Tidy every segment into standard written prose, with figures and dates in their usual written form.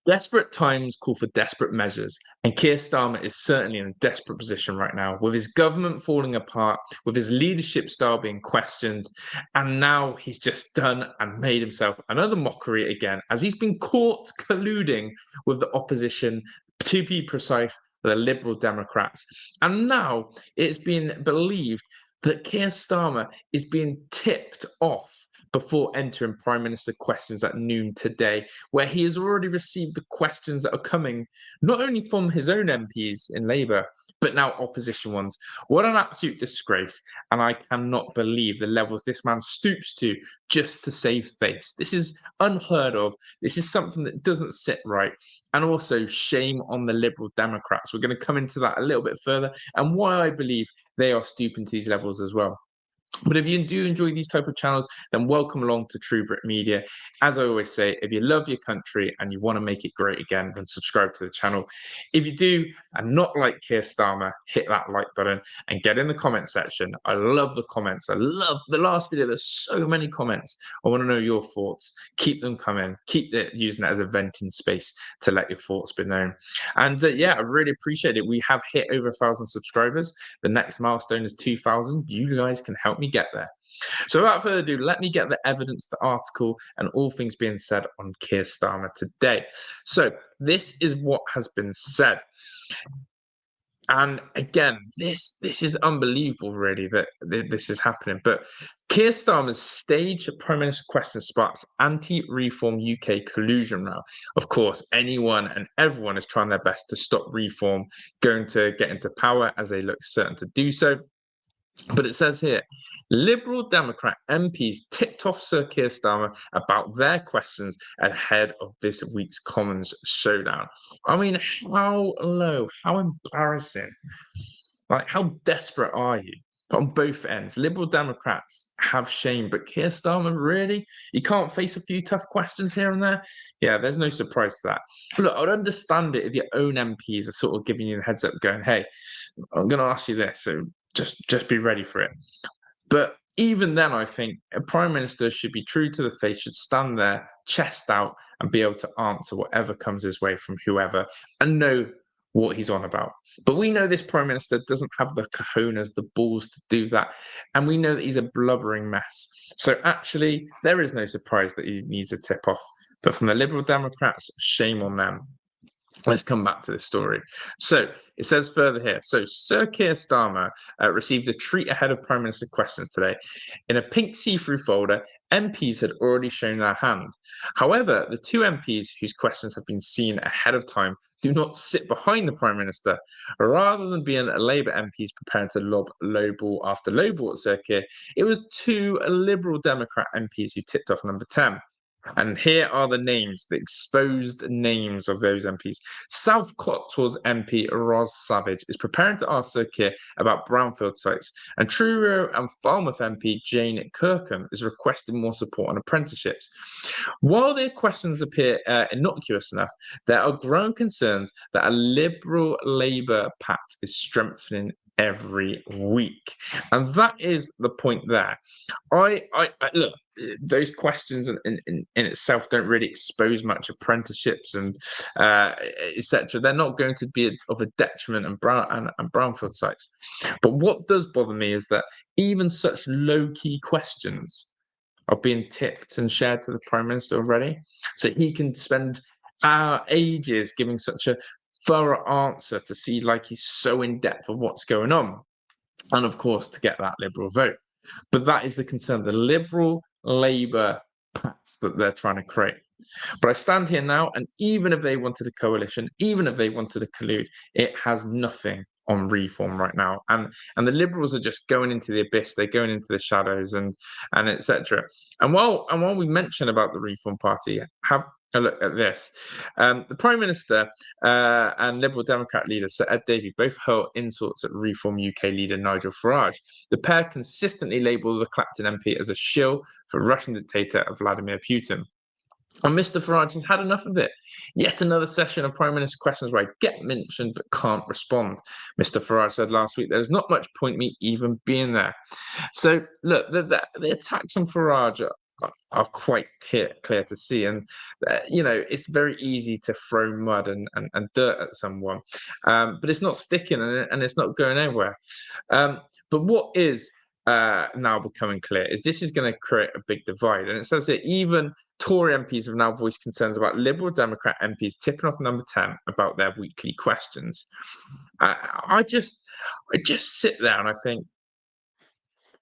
Desperate times call for desperate measures, and Kier Starmer is certainly in a desperate position right now, with his government falling apart, with his leadership style being questioned, and now he's just done and made himself another mockery again, as he's been caught colluding with the opposition, to be precise, the Liberal Democrats. And now it's been believed that Kier Starmer is being tipped off before entering Prime Minister questions at noon today, where he has already received the questions that are coming not only from his own MPs in Labour, but now opposition ones. What an absolute disgrace. And I cannot believe the levels this man stoops to just to save face. This is unheard of. This is something that doesn't sit right. And also, shame on the Liberal Democrats. We're going to come into that a little bit further and why I believe they are stooping to these levels as well. But if you do enjoy these type of channels, then welcome along to True Brit Media. As I always say, if you love your country and you want to make it great again, then subscribe to the channel. If you do and not like Kier Starmer, hit that like button and get in the comment section. I love the comments. I love the last video. There's so many comments. I want to know your thoughts. Keep them coming. Keep using it as a venting space to let your thoughts be known. And yeah, I really appreciate it. We have hit over 1,000 subscribers. The next milestone is 2,000. You guys can help me get there. So without further ado, let me get the evidence, the article, and all things being said on Kier Starmer today. So this is what has been said. And again, this is unbelievable, really, that this is happening. But Kier Starmer's stage Prime Minister question sparks anti-reform UK collusion now. Of course, anyone and everyone is trying their best to stop reform going to get into power, as they look certain to do so. But it says here, Liberal Democrat MPs tipped off Sir Kier Starmer about their questions ahead of this week's Commons showdown. I mean, how low, how embarrassing. Like, how desperate are you? On both ends, Liberal Democrats have shame, but Kier Starmer, really? You can't face a few tough questions here and there? Yeah, there's no surprise to that. Look, I'd understand it if your own MPs are sort of giving you the heads up, going, hey, I'm going to ask you this, so just be ready for it. But even then, I think a prime minister should be true to the face, should stand there, chest out, and be able to answer whatever comes his way from whoever, and know what he's on about. But we know this prime minister doesn't have the cojones, the balls to do that, and we know that he's a blubbering mess. So actually, there is no surprise that he needs a tip off. But from the Liberal Democrats, shame on them. Let's come back to this story. So it says further here. So Sir Kier Starmer received a treat ahead of Prime Minister questions today. In a pink see-through folder, MPs had already shown their hand. However, the two MPs whose questions have been seen ahead of time do not sit behind the Prime Minister. Rather than being Labour MPs preparing to lob low ball after low ball at Sir Kier, it was two Liberal Democrat MPs who tipped off number 10. And here are the names, the exposed names of those MPs. South Cotswolds MP Ros Savage is preparing to ask Sir Kier about brownfield sites, and Truro and Falmouth MP Jane Kirkham is requesting more support on apprenticeships. While their questions appear innocuous enough, there are growing concerns that a Liberal-Labour pact is strengthening every week, and that is the point there. I look, those questions in itself don't really expose much apprenticeships and etc. They're not going to be of a detriment and brownfield sites. But what does bother me is that even such low-key questions are being tipped and shared to the Prime Minister already, so he can spend ages giving such a thorough answer to see like he's so in depth of what's going on, and of course to get that Liberal vote. But that is the concern, the Liberal-Labour pact that they're trying to create. But I stand here now, and even if they wanted a coalition, even if they wanted to collude, it has nothing on reform right now. And the Liberals are just going into the abyss, they're going into the shadows and etc. And while we mention about the Reform Party, have a look at this. The Prime Minister and Liberal Democrat leader Sir Ed Davey both hurled insults at Reform UK leader Nigel Farage. The pair consistently label the Clapton MP as a shill for Russian dictator Vladimir Putin. And Mr. Farage has had enough of it. Yet another session of Prime Minister questions where I get mentioned but can't respond. Mr. Farage said last week, there's not much point me even being there. So, look, the attacks on Farage are quite clear to see. And, it's very easy to throw mud and dirt at someone, but it's not sticking and it's not going anywhere. But what is now becoming clear is this is going to create a big divide. And it says that even Tory MPs have now voiced concerns about Liberal Democrat MPs tipping off Number 10 about their weekly questions. I just sit there and I think,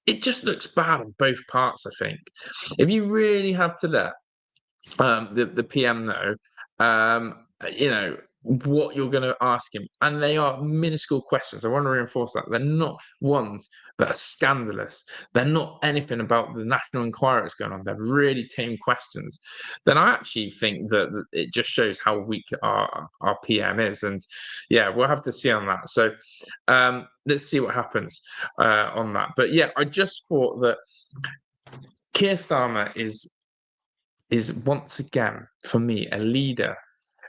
it just looks bad on both parts, I think. If you really have to let the PM know, what you're going to ask him, and they are minuscule questions. I want to reinforce that. They're not ones that are scandalous. They're not anything about the national inquiry that's going on. They're really tame questions. Then I actually think that it just shows how weak our PM is. And yeah, we'll have to see on that. So let's see what happens on that. But yeah, I just thought that Kier Starmer is once again, for me, a leader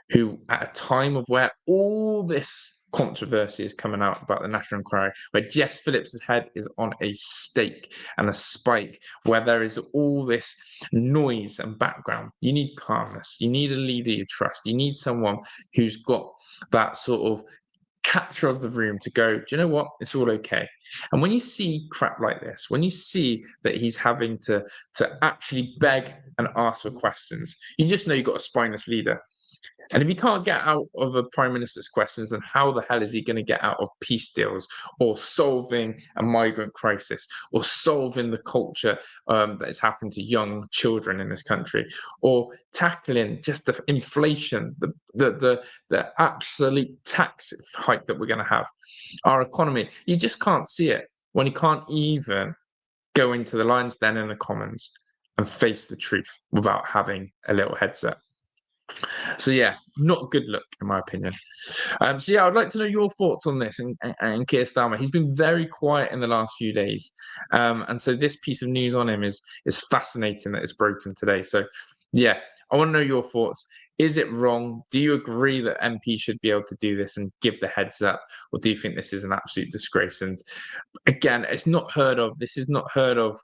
who, at a time of where all this controversy is coming out about the National Inquiry, where Jess Phillips' head is on a stake and a spike, where there is all this noise and background, you need calmness. You need a leader you trust. You need someone who's got that sort of capture of the room to go, do you know what? It's all okay. And when you see crap like this, when you see that he's having to actually beg and ask for questions, you just know you've got a spineless leader. And if he can't get out of a prime minister's questions, then how the hell is he going to get out of peace deals or solving a migrant crisis or solving the culture that has happened to young children in this country or tackling just the inflation, the absolute tax hike that we're going to have, our economy? You just can't see it when you can't even go into the Lions Den in the Commons and face the truth without having a little headset. So yeah, not a good look in my opinion. So yeah, I'd like to know your thoughts on this and Kier Starmer. He's been very quiet in the last few days, and so this piece of news on him is fascinating that it's broken today. So yeah, I want to know your thoughts. Is it wrong? Do you agree that MP should be able to do this and give the heads up, or do you think this is an absolute disgrace? And again, it's not heard of. This is not heard of.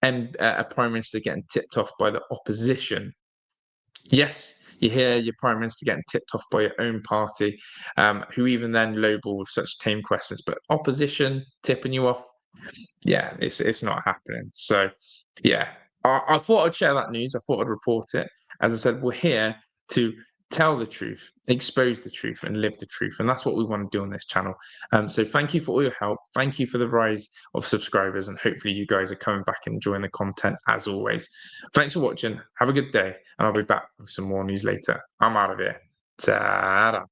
And a prime minister getting tipped off by the opposition. Yes, you hear your prime minister getting tipped off by your own party, who even then lowball with such tame questions. But opposition tipping you off, yeah, it's not happening. So, yeah, I thought I'd share that news. I thought I'd report it. As I said, we're here to tell the truth, expose the truth, and live the truth. And that's what we want to do on this channel. So thank you for all your help. Thank you for the rise of subscribers. And hopefully you guys are coming back and enjoying the content as always. Thanks for watching. Have a good day. And I'll be back with some more news later. I'm out of here. Ta-da.